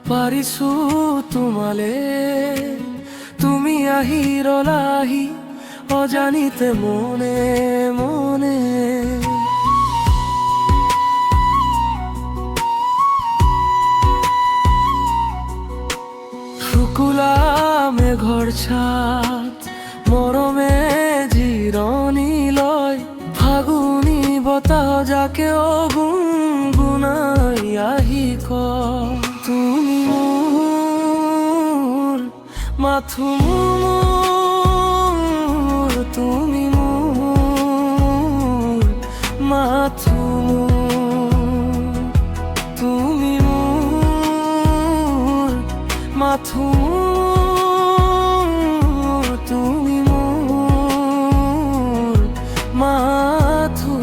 পাৰিছো তোমালে তুমি আহিৰলাহি অজানিতে মনে মনে শুকুলা মেঘৰ ছাত মৰমে জিৰণি লয় ফাগুনী বতাহ যাকে গুণগুণাই আহি কয় তুমি মোৰ মাথো মোৰ তুমি মোৰ মাথো তুমি মোৰ মাথো তুমি মোৰ মাথো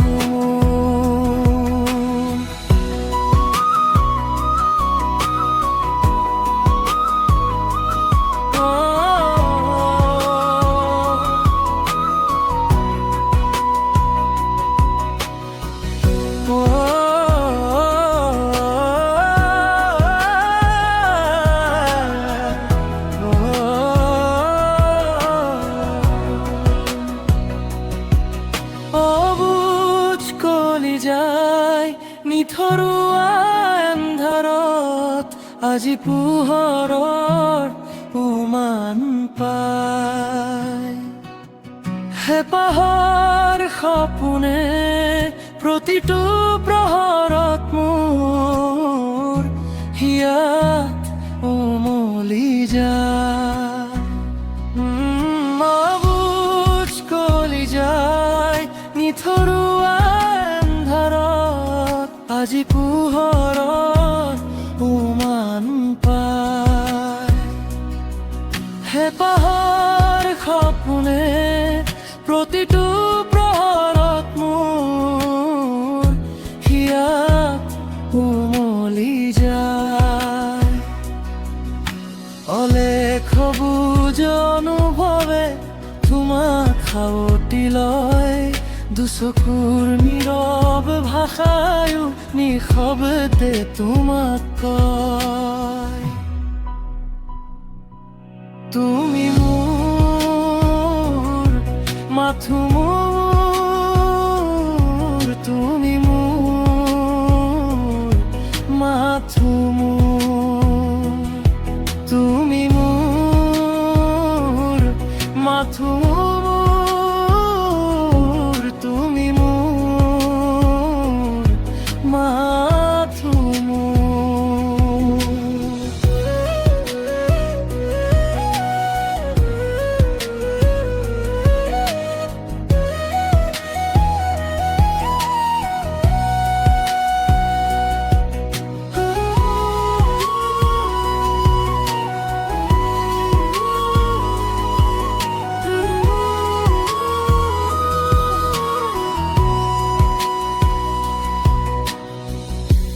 নিথৰুৱা এন্ধাৰত আজি পোহৰৰ উমান পায় হেঁপাহৰ সপোনে প্ৰতিটো প্ৰহৰত মোৰ হিয়াত উমলি যায় অবুজ কলিজাই নিথৰুৱা আজি পোহৰত উমান পায় হেঁপাহৰ সপোনে প্ৰতিটো প্ৰহৰত মোৰ হিয়াত উমলি যায় অলেখ সবুজ অনুভৱে তোমাক সাৱটি লয় দুচকুৰ নীৰৱ ভাষায়ো নিশব্দে তোমাক কয় তুমি মোৰ মাথো মোৰ তুমি মোৰ মাথো মোৰ তুমি মোৰ মাথো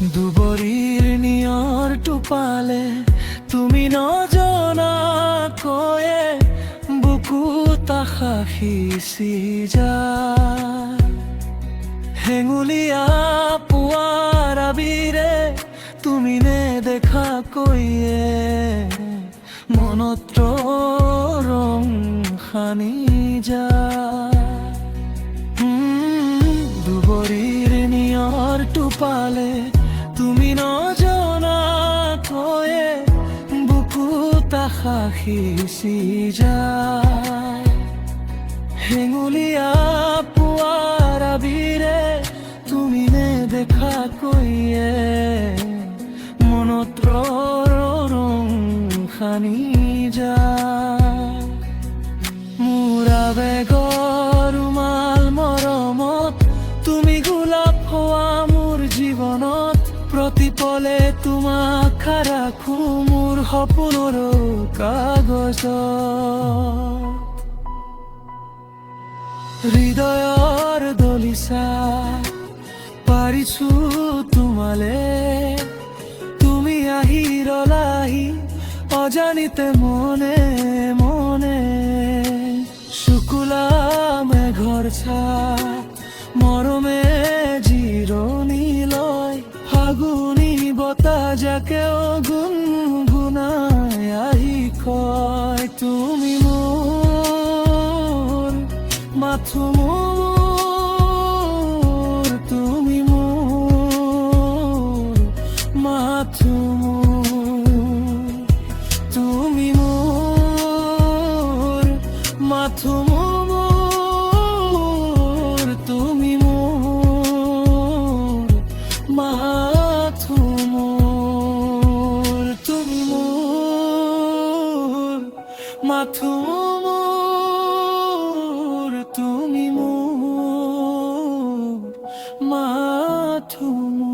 দুবৰিৰ নিয়ৰ টোপালে তুমি নজনাকৈয়ে বুকুত আশা সিঁচি যায় হেঙুলীয়া পুৱাৰ আবিৰে তুমি নেদেখাকৈয়ে মনত ৰং সানি যায় দুবৰিৰ নিয়ৰ টোপালে তুমি নজনাকৈয়ে বুকুত আশা সিঁচি যায় হেঙুলীয়া পুৱাৰ আবিৰে তুমি নেদেখাকৈয়ে মনত ৰং সানি যায় মোৰ আবেগৰ ৰুমাল মৰমত তুমি গোলাপ হোৱা মোৰ জীৱনত প্ৰতিপলে তোমাক ৰাখো মোৰ সপোনৰ কাগজত হৃদয়ৰ দলিচা পাৰিছো তোমালে তুমি আহিৰলাহি অজানিতে মনে মনে শুকুলা মেঘৰ ছাত মৰমে জিৰণি লয় ফাগুনী বতাহ যাকে গুণ মাথুমুর তুমি মোর মাথুমুর তুমি মোর মাথুমুর তুমি মোর মাথুমুর তুমি মোর মাথুমুর তুমি মোর মাথুমুর।